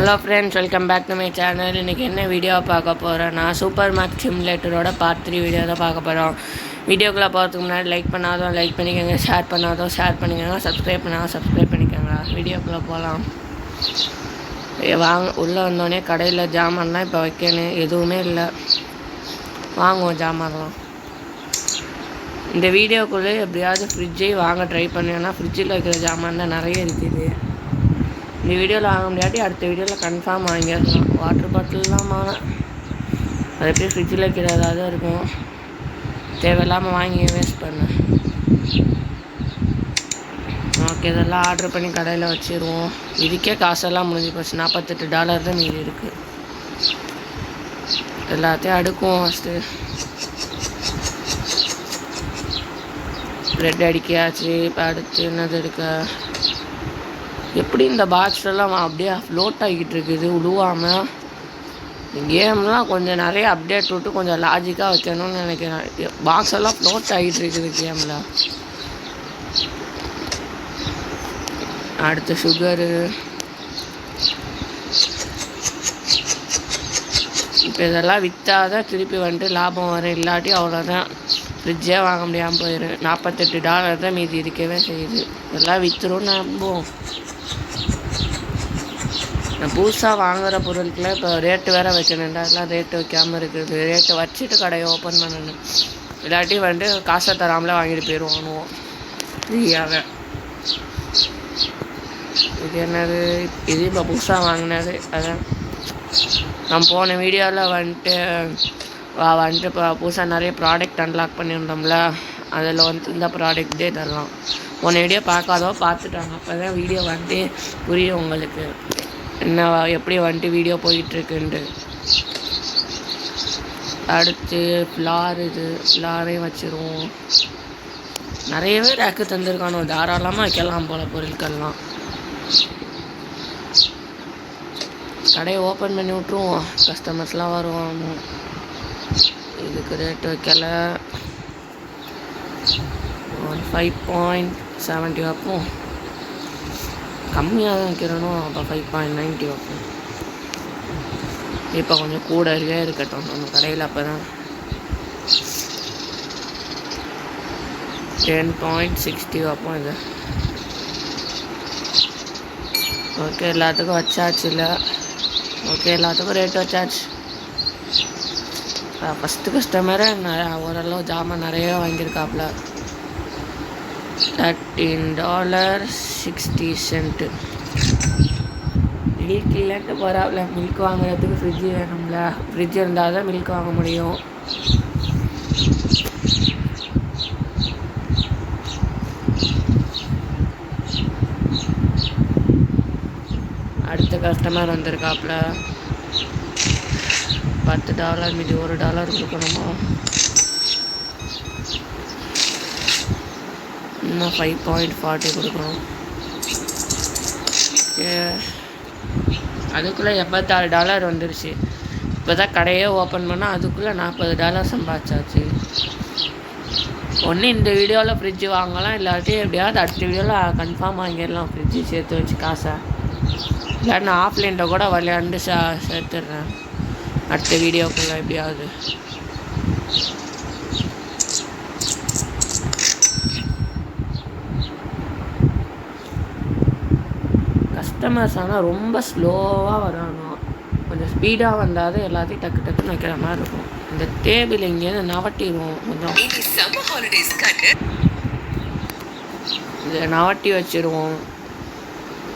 Hello friends, welcome back to my channel. இன்றைக்கி என்ன video பார்க்க போகிறேன்னா சூப்பர் மார்க்கெட் சிமுலேட்டரோட பார்ட் 3 வீடியோ தான் பார்க்க போகிறோம். வீடியோக்குள்ளே போகிறதுக்கு முன்னாடி லைக் பண்ணாதோ லைக் பண்ணிக்கோங்க, ஷேர் பண்ணாதோ ஷேர் பண்ணிக்கோங்க, சப்ஸ்கிரைப் பண்ணாதோ சப்ஸ்கிரைப் பண்ணிக்கோங்க. வீடியோக்குள்ளே போகலாம். உள்ளே வந்தோடனே கடையில் ஜாமான்லாம் இப்போ வைக்கணும், எதுவுமே இல்லை. வாங்குவோம் ஜாமான்லாம். இந்த வீடியோக்குள்ளே எப்படியாவது ஃப்ரிட்ஜை வாங்க ட்ரை பண்ணுவேன்னா ஃப்ரிட்ஜில் வைக்கிற ஜாமான் தான் நிறைய இருக்குது. இந்த வீடியோவில் வாங்க முடியாட்டி அடுத்த வீடியோவில் கன்ஃபார்ம் வாங்கிடலாம். வாட்டர் பாட்டில்லாம் வாங்க, அது எப்படி ஃப்ரிட்ஜில் வைக்கிறதா தான் இருக்கும். தேவையில்லாமல் வாங்கி வேஸ்ட் பண்ணேன். ஓகே, இதெல்லாம் ஆர்டர் பண்ணி கடையில் வச்சுருவோம். இதுக்கே காசெல்லாம் முடிஞ்சு போச்சு. $48 தான் மீதி இருக்குது. எல்லாத்தையும் அடுக்குவோம். First bread அடிக்காச்சு. இப்போ அடுத்து என்னது எடுக்க? எப்படி இந்த பாக்ஸ்லாம் அப்படியே ஃப்ளோட் ஆகிக்கிட்டு இருக்குது உழுவாமல். கேம்லாம் கொஞ்சம் நிறைய அப்டேட் விட்டு கொஞ்சம் லாஜிக்காக வைக்கணும்னு நினைக்கிறேன். பாக்ஸ் எல்லாம் ஃப்ளோட் ஆகிட்டு இருக்குது கேமில். அடுத்து சுகரு. இப்போ இதெல்லாம் விற்றாதான் திருப்பி வந்துட்டு லாபம் வரும், இல்லாட்டி அவ்வளோதான். ஃப்ரிட்ஜே வாங்க முடியாமல் போயிடும். $48 தான் மீதி இருக்கவே செய்யுது. இதெல்லாம் விற்றுரும் நம்புவோம். நான் புதுசாக வாங்குகிற பொருட்களை இப்போ ரேட்டு வேறு வைக்கணுண்டா, அதெல்லாம் ரேட்டு வைக்காமல் இருக்குது. ரேட்டு வச்சுட்டு கடையை ஓப்பன் பண்ணணும், இல்லாட்டி வந்துட்டு காசை தராமலே வாங்கிட்டு போயிடுவானுவோம் ஃப்ரீயாக. இது என்னது? இது இப்போ புதுசாக வாங்கினது. அதான் நான் போன வீடியோவில் வந்துட்டு இப்போ புதுசாக நிறைய ப்ராடக்ட் அன்லாக் பண்ணியிருந்தோம்ல, அதில் வந்துட்டு இந்த ப்ராடக்ட்டே தரலாம். போன வீடியோ பார்க்காதோ பார்த்துட்டாங்க, அப்போ தான் வீடியோ வந்துட்டு புரியும் உங்களுக்கு என்ன எப்படி வந்துட்டு வீடியோ போயிட்டுருக்குன்ட்டு. அடுத்து ஃப்ளார். இது ஃப்ளாரையும் வச்சுருவோம். நிறையவே ரேக்கு தந்துருக்கானோ, தாராளமாக வைக்கலாம் போல் பொருட்கள்லாம். கடையை ஓப்பன் பண்ணி விட்ருவோம், கஸ்டமர்ஸ்லாம் வருவாங்க. இதுக்கு ரேட்டு வைக்கல. 5.70 வைப்போம். கம்மியாக தான் வைக்கிறனோ, அப்போ 5.90 வைப்போம். இப்போ கொஞ்சம் கூட இருக்கட்டும் நம்ம கடையில். அப்போ தான் 10.60 வைப்போம். இது ஓகே, எல்லாத்துக்கும் வச்சாச்சு இல்லை? ஓகே, எல்லாத்துக்கும் ரேட் வச்சாச்சு. ஃபஸ்ட்டு கஸ்டமரை ஓரளவு ஜாமான் நிறைய வாங்கியிருக்காப்புல. $13.60. மில்க் இல்லைன்ட்டு பரவாயில்ல, மில்க் வாங்குறதுக்கு ஃப்ரிட்ஜு வேணும்ல. ஃப்ரிட்ஜ் இருந்தால் தான் மில்க் வாங்க முடியும். அடுத்த கஸ்டமர் வந்திருக்காப்புல. $10 மீதி $1 கொடுக்கணுமா? இன்னும் 5.40 கொடுக்கணும். அதுக்குள்ளே $86 வந்துருச்சு. இப்போ தான் கடையே ஓப்பன் பண்ணால் அதுக்குள்ளே $40 சம்பாதிச்சாச்சு. ஒன்று இந்த வீடியோவில் ஃப்ரிட்ஜு வாங்கலாம், இல்லாட்டி எப்படியாவது அடுத்த வீடியோவில் கன்ஃபார்ம் வாங்கிடலாம் ஃப்ரிட்ஜு சேர்த்து வச்சு காசை. இல்லை நான் ஆஃப்லைனில் கூட விளையாண்டு சேர்த்துடுறேன் அடுத்த வீடியோக்குள்ளே எப்படியாவது. கஸ்டமர்ஸ் ஆனால் ரொம்ப ஸ்லோவாக வரணும், கொஞ்சம் ஸ்பீடாக வந்தால் தான் எல்லாத்தையும் டக்கு டக்குன்னு வைக்கிற மாதிரி இருக்கும். இந்த டேபிள் எங்கேருந்து நவட்டிடுவோம் கொஞ்சம். இதை நவட்டி வச்சுருவோம்.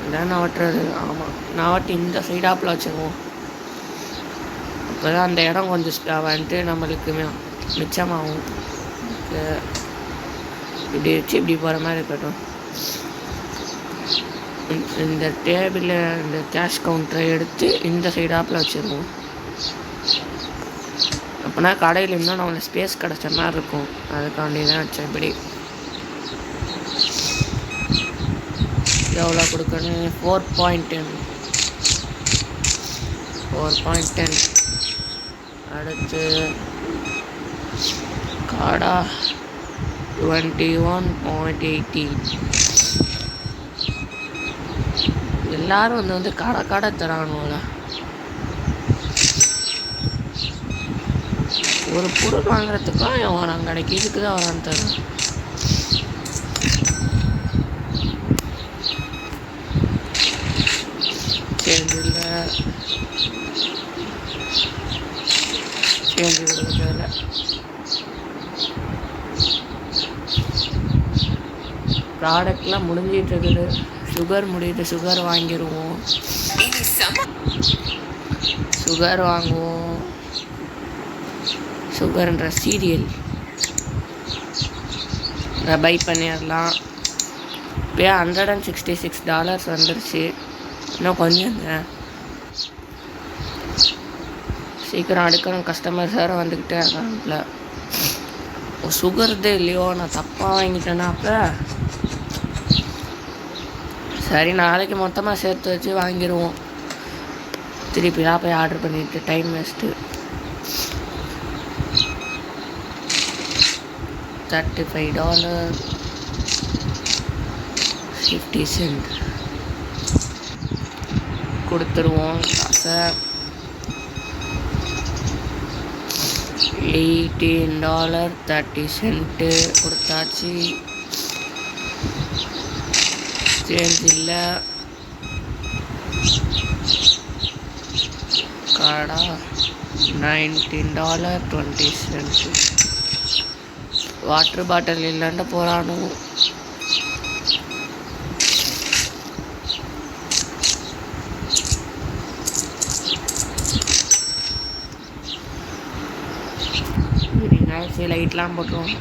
இதான் நவட்டுறது. ஆமாம், நவட்டி இந்த சைடாப்பில் வச்சுருவோம். அப்போ தான் அந்த இடம் கொஞ்சம் வந்துட்டு நம்மளுக்கு மிச்சமாகும். இப்படி வச்சு இப்படி போகிற மாதிரி இருக்கட்டும். இந்த டேபிளில் இந்த கேஷ் கவுண்டரை எடுத்து இந்த சைடாப்பில் வச்சுருவோம். அப்போனா கடையில் இன்னும் நம்மளுக்கு ஸ்பேஸ் கிடச்ச மாதிரி இருக்கும். அதுக்காண்டி தான் வச்சேன். இப்படி எவ்வளோ கொடுக்கணும்? 4.10. அடுத்து காடா 21.80. எல்லாரும் வந்து கடை தரானுங்கள. ஒரு பொருள் வாங்குறதுக்காக அவன் வரான் கடைக்கு, இதுக்கு தான் வரான்னு தரும். சேஞ்சு இல்லை, சேஞ்சு கொடுக்கல. ப்ராடக்ட்லாம் முடிஞ்சிட்டு இருக்குது. சுகர் முடியுது, சுகர் வாங்கிடுவோம். சுகர் வாங்குவோம். சுகர்ன்ற சீரியல் பை பண்ணிடலாம். இப்போயே $166 வந்துருச்சு. இன்னும் கொஞ்சம் சீக்கிரம் அடுக்கணும். கஸ்டமர்ஸ் வேறு வந்துக்கிட்டே இருக்காங்கல்ல. சுகர்தே இல்லையோ, நான் தப்பாக வாங்கிட்டேன்னா அப்போ சரி, நாளைக்கு மொத்தமாக சேர்த்து வச்சு வாங்கிடுவோம். திருப்பிலாம் போய் ஆர்டர் பண்ணிவிட்டு டைம் வேஸ்ட்டு. $35.50 கொடுத்துருவோம் காசை. $18.30 கொடுத்தாச்சு. சேஞ்ச் இல்லை. காடா $19.20. வாட்டர் பாட்டில் இல்லைன்ட்டு போகிறானு. சரி, லைட்லாம் போட்டுருவோம்.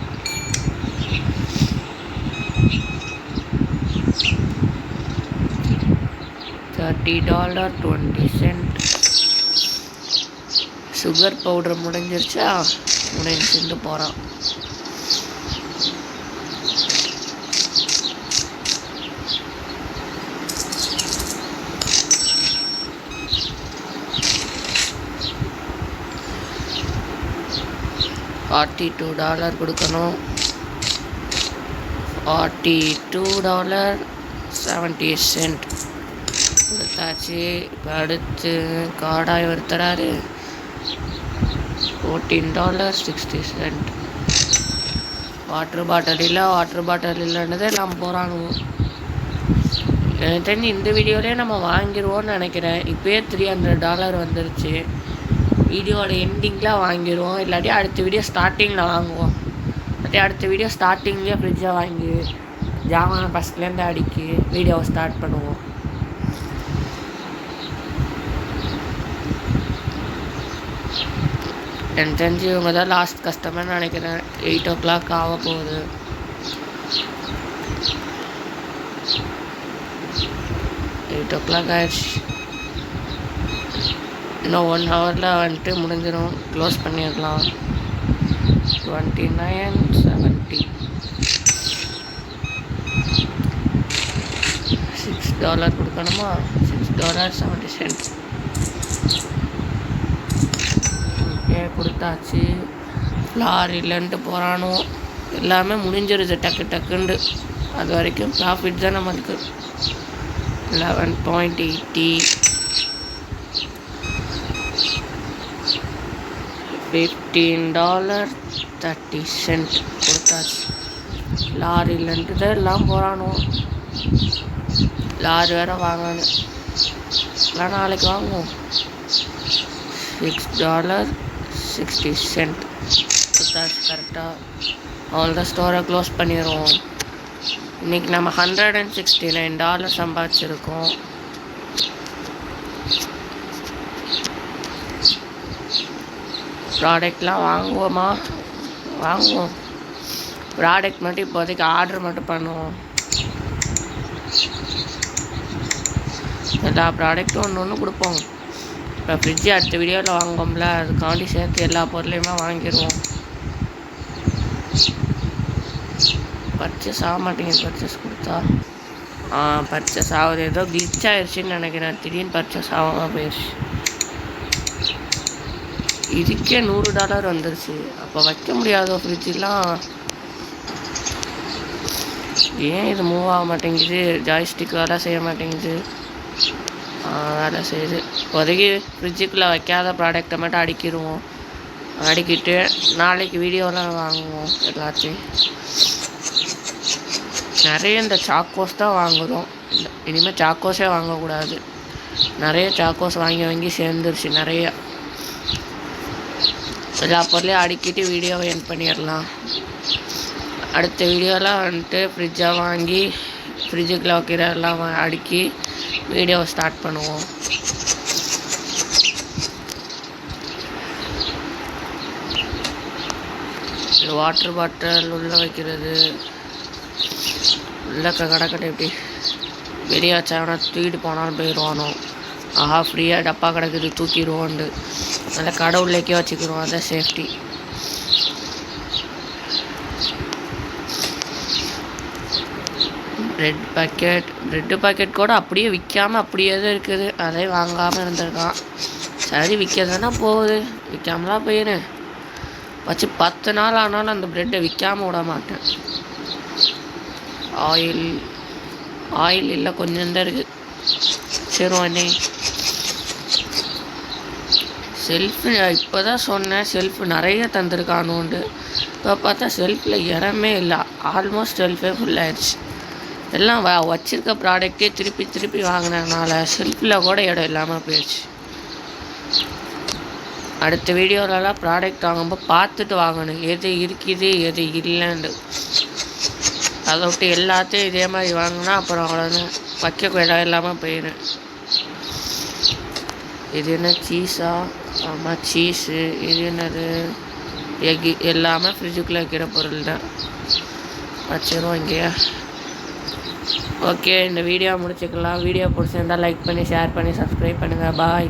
$30.20. சுகர் பவுடர் முடிஞ்சிருச்சா? முடிஞ்சுட்டு போகிறான். $42 கொடுக்கணும். $42.70 கொடுத்தாச்சு. இப்போ அடுத்து காடாய் ஒருத்தராரு $14.60. வாட்டர் பாட்டில் இல்லைன்னதே நம்ம போகிறானுங்க. எனக்கு தெரிஞ்சு இந்த வீடியோலேயே நம்ம வாங்கிடுவோம்னு நினைக்கிறேன். இப்போயே $300 வந்துருச்சு. வீடியோட எண்டிங்கில் வாங்கிடுவோம், இல்லாட்டி அடுத்த வீடியோ ஸ்டார்டிங்கில் வாங்குவோம். அடுத்த வீடியோ ஸ்டார்டிங்லேயே ஃப்ரிட்ஜை வாங்கி ஜாமான ஃபஸ்ட்லேருந்து அடிக்கி வீடியோவை ஸ்டார்ட் பண்ணுவோம். எனக்கு தெரிஞ்சு இவங்க தான் லாஸ்ட் கஸ்டமர்னு நினைக்கிறேன். 8 o'clock ஆக போகுது. 8 o'clock ஆயிடுச்சு. இன்னும் 1 hourல வந்துட்டு முடிஞ்சிடும். க்ளோஸ் பண்ணிடலாம். 29.70. $6 கொடுக்கணுமா? $6.70. ஓகே, கொடுத்தாச்சு. ஃப்ளார் இல்லைன்ட்டு போகிறானோ. எல்லாமே முடிஞ்சிருது டக்குன்னு. அது வரைக்கும் ப்ராஃபிட் தான் நம்மளுக்கு. 11.80. $15.30 கொடுத்தாச்சு. லாரி இல்லைன்ட்டு தான் எல்லாம் போகிறானோ. லாரி வேறு வாங்கணும். எல்லாம் நாளைக்கு வாங்குவோம். $6.60 கொடுத்தாச்சு கரெக்டாக. அவ்வளோதான், ஸ்டோரை க்ளோஸ் பண்ணிடுவோம். இன்றைக்கி நம்ம $169 சம்பாதிச்சிருக்கோம். ப்ராடக்ட்லாம் வாங்குவோம். ப்ராடக்ட் மட்டும் இப்போதைக்கு ஆர்டர் மட்டும் பண்ணுவோம். எல்லா ப்ராடக்ட்டும் ஒன்று கொடுப்போம். இப்போ ஃப்ரிட்ஜு அடுத்த வீடியோவில் வாங்குவோம்ல, அதுக்காண்டி சேர்த்து எல்லா பொருளையுமே வாங்கிடுவோம். பர்ச்சேஸ் ஆக மாட்டேங்குது. பர்ச்சேஸ் கொடுத்தா பர்ச்சேஸ் ஆகுது. ஏதோ கிளிச் ஆயிடுச்சுன்னு நினைக்கிறேன். திடீர்னு பர்ச்சேஸ் ஆகாமல் போயிடுச்சு. இதுக்கே $100 வந்துருச்சு. அப்போ வைக்க முடியாதோ ஃப்ரிட்ஜெலாம்? ஏன் இது மூவ் ஆக மாட்டேங்குது? ஜாய்ஸ்டிக் வேலை செய்ய மாட்டேங்குது. வேலை செய்யுது. இப்போதைக்கு ஃப்ரிட்ஜுக்குள்ளே வைக்காத ப்ராடக்டை மட்டும் அடுக்கிடுவோம். அடுக்கிட்டு நாளைக்கு வீடியோலாம் வாங்குவோம் எல்லாத்தையும். நிறைய இந்த சாக்கோஸ் தான் வாங்குகிறோம். இனிமேல் சாக்கோஸே வாங்கக்கூடாது. நிறைய சாக்கோஸ் வாங்கி சேர்ந்துருச்சு நிறைய. எல்லா பொருளையும் அடுக்கிட்டு வீடியோவை எண்ட் பண்ணிடலாம். அடுத்த வீடியோலாம் வந்துட்டு ஃப்ரிட்ஜை வாங்கி ஃப்ரிட்ஜுக்குள்ளே வைக்கிற எல்லாம் அடுக்கி வீடியோவை ஸ்டார்ட் பண்ணுவோம். வாட்டர் பாட்டில் உள்ளே வைக்கிறது உள்ள கடற்கடை எப்படி வெளியே வச்சாங்கன்னா தூக்கிட்டு போனாலும் போயிடுவானோ. ஆஹா ஃப்ரீயாக டப்பா கிடக்குது தூக்கிடுவோண்டு நல்லா கடை உள்ளேக்கே வச்சுக்கிறோம். அதான் சேஃப்டி. ப்ரெட்டு பாக்கெட் கூட அப்படியே விற்காமல் அப்படியே தான் இருக்குது. அதே வாங்காமல் இருந்திருக்கான். சரி விற்கிறதுனா போகுது, விற்காமலாம் போயிரு வச்சு 10 நாள் ஆனாலும் அந்த ப்ரெட்டை விற்காமல் விட மாட்டேன். ஆயில் இல்லை கொஞ்சம் தான் இருக்குது. சரி அண்ணே செல்ஃபு இப்போ தான் சொன்னேன். செல்ஃபு நிறைய தந்துருக்கானுண்டு. இப்போ பார்த்தா செல்ஃபில் இடமே இல்லை. ஆல்மோஸ்ட் செல்ஃபே ஃபுல்லாகிடுச்சு. எல்லாம் வச்சுருக்க ப்ராடக்டே திருப்பி வாங்கினதுனால செல்ஃபில் கூட இடம் இல்லாமல் போயிடுச்சு. அடுத்த வீடியோலலாம் ப்ராடக்ட் வாங்கும்போது பார்த்துட்டு வாங்கணும், எது இருக்குது எது இல்லைன்னு. அதை விட்டு எல்லாத்தையும் இதே மாதிரி வாங்கினா அப்புறம் அவ்வளோதான், வைக்க இடம் இல்லாமல் போயிடும். இது என்ன சீஸா? ஆமாம் சீஸு. இது என்னது? எக்கு. எல்லாமே ஃப்ரிட்ஜுக்குள்ளே வைக்கிற பொருள் தான். வச்சிருவோம் இங்கேயா. ஓகே, இந்த வீடியோ முடிச்சுக்கலாம். வீடியோ பிடிச்சிருந்தால் லைக் பண்ணி ஷேர் பண்ணி சப்ஸ்கிரைப் பண்ணுங்கள். பாய்.